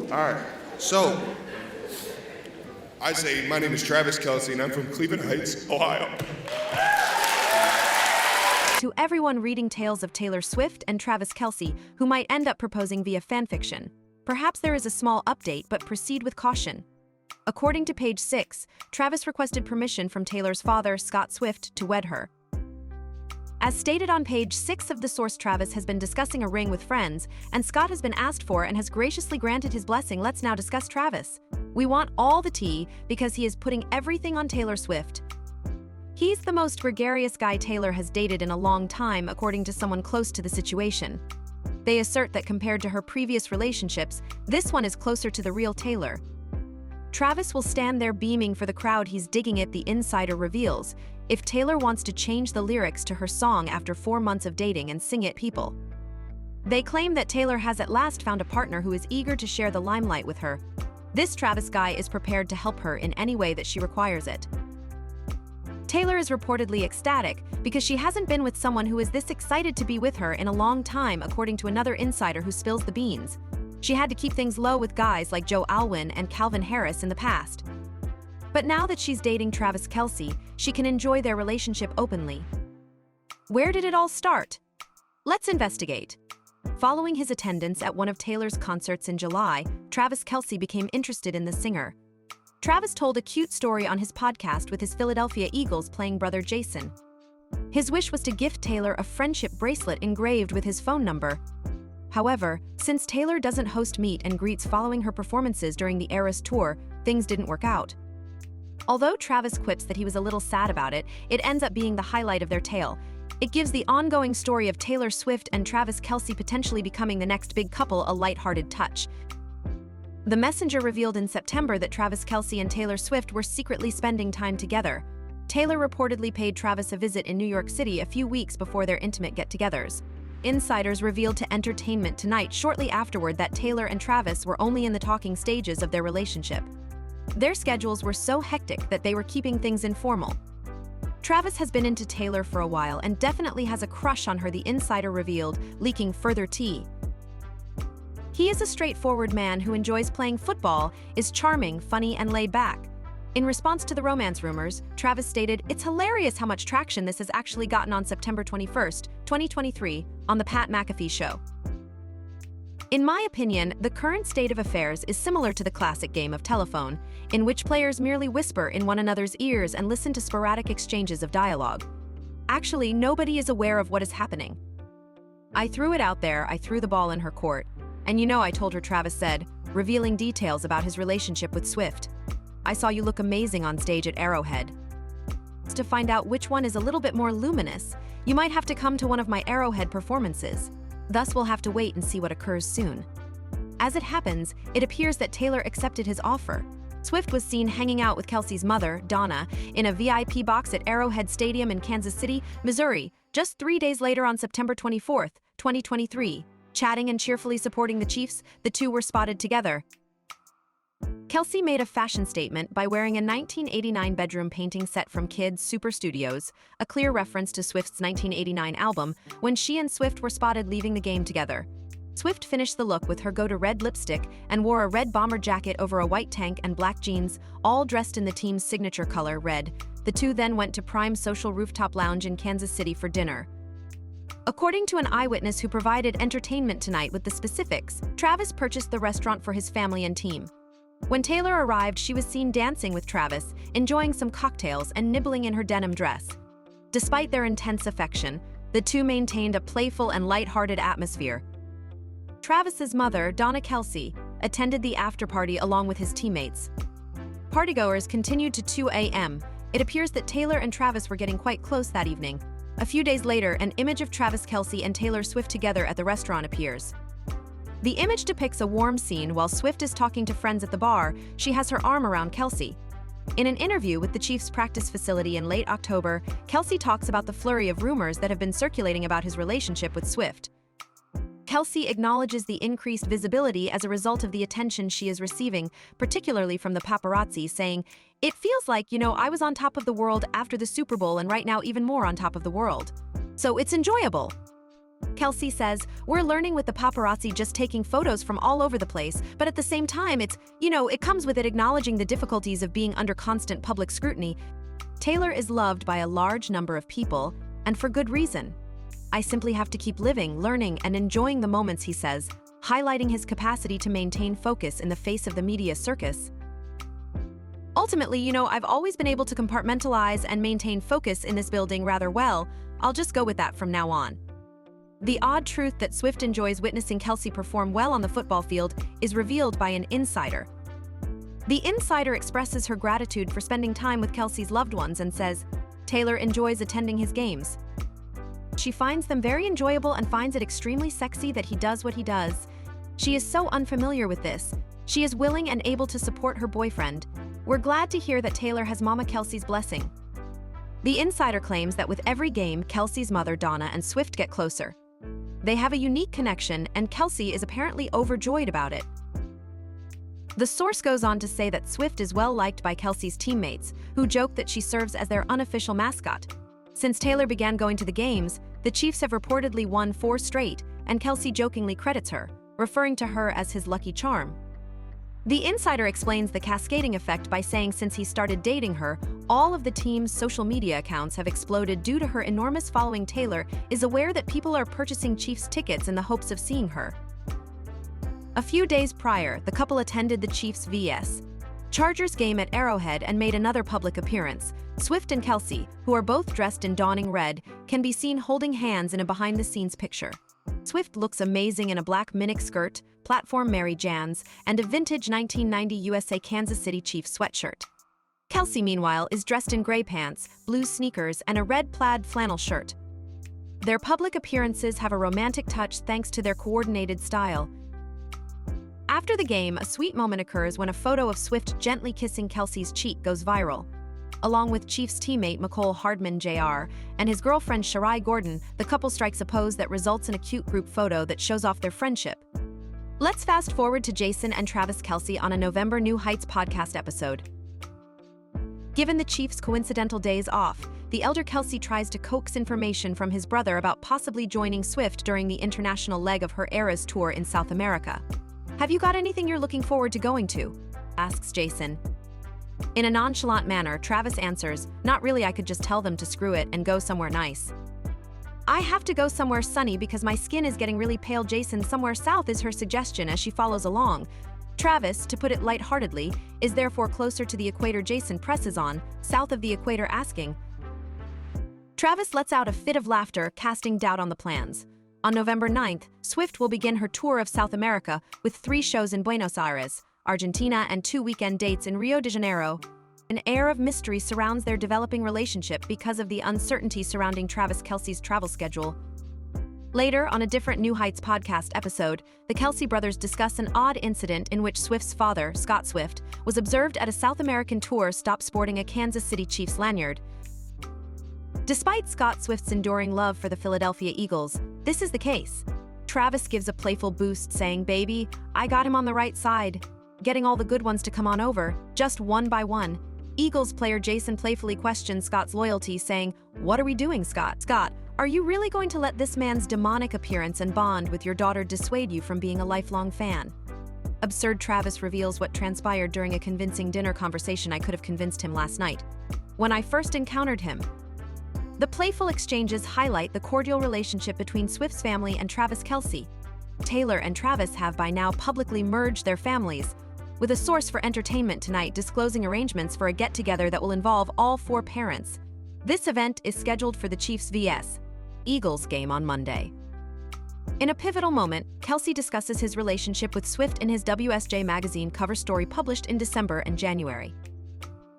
All right, so I say my name is Travis Kelce, and I'm from Cleveland Heights, Ohio. To everyone reading tales of Taylor Swift and Travis Kelce, who might end up proposing via fanfiction, perhaps there is a small update, but proceed with caution. According to page 6, Travis requested permission from Taylor's father, Scott Swift, to wed her. As stated on page 6 of the source, Travis has been discussing a ring with friends, and Scott has been asked for and has graciously granted his blessing. Let's now discuss Travis. We want all the tea because he is putting everything on Taylor Swift. He's the most gregarious guy Taylor has dated in a long time, according to someone close to the situation. They assert that compared to her previous relationships, this one is closer to the real Taylor. Travis will stand there beaming for the crowd. He's digging it, the insider reveals, if Taylor wants to change the lyrics to her song after 4 months of dating and sing it people. They claim that Taylor has at last found a partner who is eager to share the limelight with her. This Travis guy is prepared to help her in any way that she requires it. Taylor is reportedly ecstatic because she hasn't been with someone who is this excited to be with her in a long time, according to another insider who spills the beans. She had to keep things low with guys like Joe Alwyn and Calvin Harris in the past. But now that she's dating Travis Kelce, she can enjoy their relationship openly. Where did it all start? Let's investigate. Following his attendance at one of Taylor's concerts in July, Travis Kelce became interested in the singer. Travis told a cute story on his podcast with his Philadelphia Eagles playing brother Jason. His wish was to gift Taylor a friendship bracelet engraved with his phone number. However, since Taylor doesn't host meet and greets following her performances during the Eras tour, things didn't work out. Although Travis quips that he was a little sad about it, it ends up being the highlight of their tale. It gives the ongoing story of Taylor Swift and Travis Kelce potentially becoming the next big couple a lighthearted touch. The Messenger revealed in September that Travis Kelce and Taylor Swift were secretly spending time together. Taylor reportedly paid Travis a visit in New York City a few weeks before their intimate get-togethers. Insiders revealed to Entertainment Tonight shortly afterward that Taylor and Travis were only in the talking stages of their relationship. Their schedules were so hectic that they were keeping things informal. Travis has been into Taylor for a while and definitely has a crush on her, the insider revealed, leaking further tea. He is a straightforward man who enjoys playing football, is charming, funny, and laid back. In response to the romance rumors, Travis stated, "It's hilarious how much traction this has actually gotten." On September 21st, 2023, on The Pat McAfee Show. In my opinion, the current state of affairs is similar to the classic game of telephone, in which players merely whisper in one another's ears and listen to sporadic exchanges of dialogue. Actually, nobody is aware of what is happening. I threw it out there, I threw the ball in her court. And I told her, Travis said, revealing details about his relationship with Swift. "I saw you look amazing on stage at Arrowhead. To find out which one is a little bit more luminous, you might have to come to one of my Arrowhead performances. Thus, we'll have to wait and see what occurs soon." As it happens, it appears that Taylor accepted his offer. Swift was seen hanging out with Kelsey's mother, Donna, in a VIP box at Arrowhead Stadium in Kansas City, Missouri, just 3 days later on September 24th, 2023. Chatting and cheerfully supporting the Chiefs, the two were spotted together. Kelce made a fashion statement by wearing a 1989 bedroom painting set from Kids Super Studios, a clear reference to Swift's 1989 album, when she and Swift were spotted leaving the game together. Swift finished the look with her go-to red lipstick and wore a red bomber jacket over a white tank and black jeans, all dressed in the team's signature color, red. The two then went to Prime Social Rooftop Lounge in Kansas City for dinner. According to an eyewitness who provided Entertainment Tonight with the specifics, Travis purchased the restaurant for his family and team. When Taylor arrived, she was seen dancing with Travis, enjoying some cocktails and nibbling in her denim dress. Despite their intense affection, the two maintained a playful and light-hearted atmosphere. Travis's mother, Donna Kelsey, attended the after-party along with his teammates. Partygoers continued to 2 a.m. It appears that Taylor and Travis were getting quite close that evening. A few days later, an image of Travis Kelce and Taylor Swift together at the restaurant appears. The image depicts a warm scene while Swift is talking to friends at the bar. She has her arm around Kelce. In an interview with the Chiefs' practice facility in late October, Kelce talks about the flurry of rumors that have been circulating about his relationship with Swift. Kelce acknowledges the increased visibility as a result of the attention she is receiving, particularly from the paparazzi, saying, "It feels like, I was on top of the world after the Super Bowl and right now even more on top of the world. So it's enjoyable." Kelsey says, "We're learning with the paparazzi just taking photos from all over the place, but at the same time, it comes with it acknowledging the difficulties of being under constant public scrutiny. Taylor is loved by a large number of people, and for good reason. I simply have to keep living, learning, and enjoying the moments," he says, highlighting his capacity to maintain focus in the face of the media circus. "Ultimately, I've always been able to compartmentalize and maintain focus in this building rather well. I'll just go with that from now on." The odd truth that Swift enjoys witnessing Kelce perform well on the football field is revealed by an insider. The insider expresses her gratitude for spending time with Kelce's loved ones and says, "Taylor enjoys attending his games. She finds them very enjoyable and finds it extremely sexy that he does what he does. She is so unfamiliar with this. She is willing and able to support her boyfriend. We're glad to hear that Taylor has Mama Kelce's blessing." The insider claims that with every game, Kelce's mother, Donna, and Swift get closer. They have a unique connection, and Kelce is apparently overjoyed about it. The source goes on to say that Swift is well liked by Kelce's teammates, who joke that she serves as their unofficial mascot. Since Taylor began going to the games, the Chiefs have reportedly won 4 straight, and Kelce jokingly credits her, referring to her as his lucky charm. The insider explains the cascading effect by saying since he started dating her, all of the team's social media accounts have exploded due to her enormous following. Taylor is aware that people are purchasing Chiefs tickets in the hopes of seeing her. A few days prior, the couple attended the Chiefs vs. Chargers game at Arrowhead and made another public appearance. Swift and Kelce, who are both dressed in dawning red, can be seen holding hands in a behind-the-scenes picture. Swift looks amazing in a black minic skirt, platform Mary Jans, and a vintage 1990 USA Kansas City Chiefs sweatshirt. Kelce, meanwhile, is dressed in gray pants, blue sneakers, and a red plaid flannel shirt. Their public appearances have a romantic touch thanks to their coordinated style. After the game, a sweet moment occurs when a photo of Swift gently kissing Kelce's cheek goes viral. Along with Chiefs teammate McCole Hardman Jr. and his girlfriend Sharai Gordon, the couple strikes a pose that results in a cute group photo that shows off their friendship. Let's fast forward to Jason and Travis Kelce on a November New Heights podcast episode. Given the Chiefs' coincidental days off, the elder Kelce tries to coax information from his brother about possibly joining Swift during the international leg of her Eras tour in South America. "Have you got anything you're looking forward to going to?" asks Jason. In a nonchalant manner, Travis answers, "Not really, I could just tell them to screw it and go somewhere nice." "I have to go somewhere sunny because my skin is getting really pale." Jason, "Somewhere south," is her suggestion as she follows along. Travis, to put it lightheartedly, is therefore closer to the equator. Jason presses on, south of the equator, asking. Travis lets out a fit of laughter, casting doubt on the plans. On November 9th, Swift will begin her tour of South America with 3 shows in Buenos Aires, Argentina, and 2 weekend dates in Rio de Janeiro. An air of mystery surrounds their developing relationship because of the uncertainty surrounding Travis Kelce's travel schedule. Later, on a different New Heights podcast episode, the Kelce brothers discuss an odd incident in which Swift's father, Scott Swift, was observed at a South American tour stop sporting a Kansas City Chiefs lanyard. Despite Scott Swift's enduring love for the Philadelphia Eagles, this is the case. Travis gives a playful boost, saying, "Baby, I got him on the right side. Getting all the good ones to come on over, just one by one." Eagles player Jason playfully questions Scott's loyalty, saying, "What are we doing, Scott? Scott, are you really going to let this man's demonic appearance and bond with your daughter dissuade you from being a lifelong fan?" Absurd Travis reveals what transpired during a convincing dinner conversation. "I could have convinced him last night, when I first encountered him." The playful exchanges highlight the cordial relationship between Swift's family and Travis Kelce. Taylor and Travis have by now publicly merged their families, with a source for Entertainment Tonight disclosing arrangements for a get-together that will involve all 4 parents. This event is scheduled for the Chiefs vs. Eagles game on Monday. In a pivotal moment, Kelce discusses his relationship with Swift in his WSJ magazine cover story published in December and January.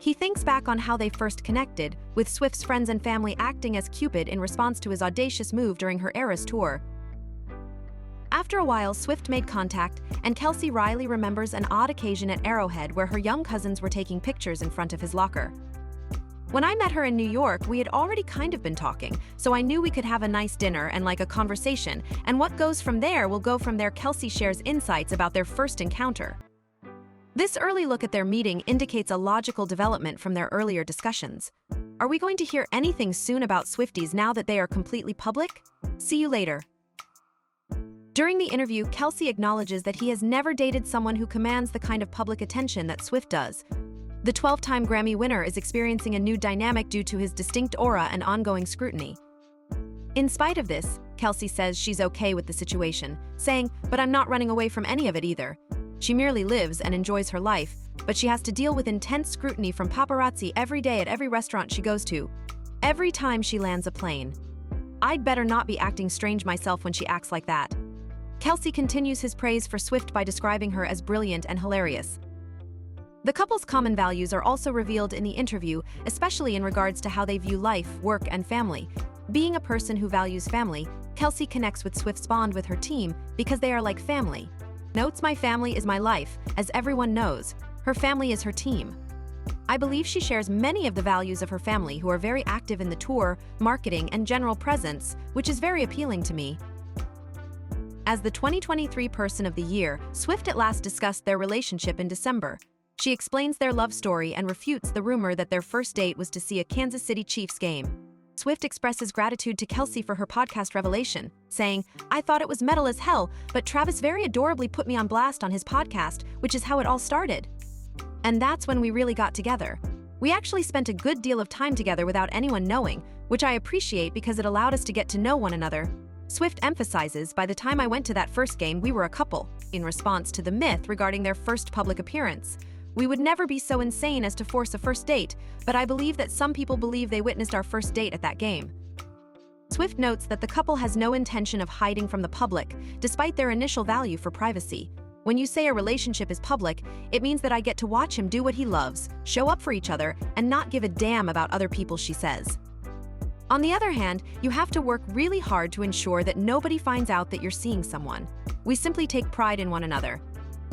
He thinks back on how they first connected, with Swift's friends and family acting as Cupid in response to his audacious move during her Eras tour. After a while, Swift made contact, and Kelsey Riley remembers an odd occasion at Arrowhead where her young cousins were taking pictures in front of his locker. "When I met her in New York, we had already kind of been talking, so I knew we could have a nice dinner and like a conversation, and what goes from there will go from there." Kelsey shares insights about their first encounter. This early look at their meeting indicates a logical development from their earlier discussions. Are we going to hear anything soon about Swifties now that they are completely public? See you later. During the interview, Kelsey acknowledges that he has never dated someone who commands the kind of public attention that Swift does. The 12-time Grammy winner is experiencing a new dynamic due to his distinct aura and ongoing scrutiny. In spite of this, Kelsey says she's okay with the situation, saying, "But I'm not running away from any of it either. She merely lives and enjoys her life, but she has to deal with intense scrutiny from paparazzi every day at every restaurant she goes to, every time she lands a plane. I'd better not be acting strange myself when she acts like that." Kelsey continues his praise for Swift by describing her as brilliant and hilarious. The couple's common values are also revealed in the interview, especially in regards to how they view life, work, and family. Being a person who values family, Kelsey connects with Swift's bond with her team because they are like family. Notes, "My family is my life, as everyone knows. Her family is her team." I believe she shares many of the values of her family, who are very active in the tour, marketing, and general presence, which is very appealing to me. As the 2023 Person of the Year, Swift at last discussed their relationship in December. She explains their love story and refutes the rumor that their first date was to see a Kansas City Chiefs game. Swift expresses gratitude to Kelsey for her podcast revelation, saying, "I thought it was metal as hell, but Travis very adorably put me on blast on his podcast, which is how it all started. And that's when we really got together. We actually spent a good deal of time together without anyone knowing, which I appreciate because it allowed us to get to know one another." Swift emphasizes, "By the time I went to that first game, we were a couple," in response to the myth regarding their first public appearance. "We would never be so insane as to force a first date, but I believe that some people believe they witnessed our first date at that game." Swift notes that the couple has no intention of hiding from the public, despite their initial value for privacy. "When you say a relationship is public, it means that I get to watch him do what he loves, show up for each other, and not give a damn about other people," she says. On the other hand, you have to work really hard to ensure that nobody finds out that you're seeing someone. "We simply take pride in one another.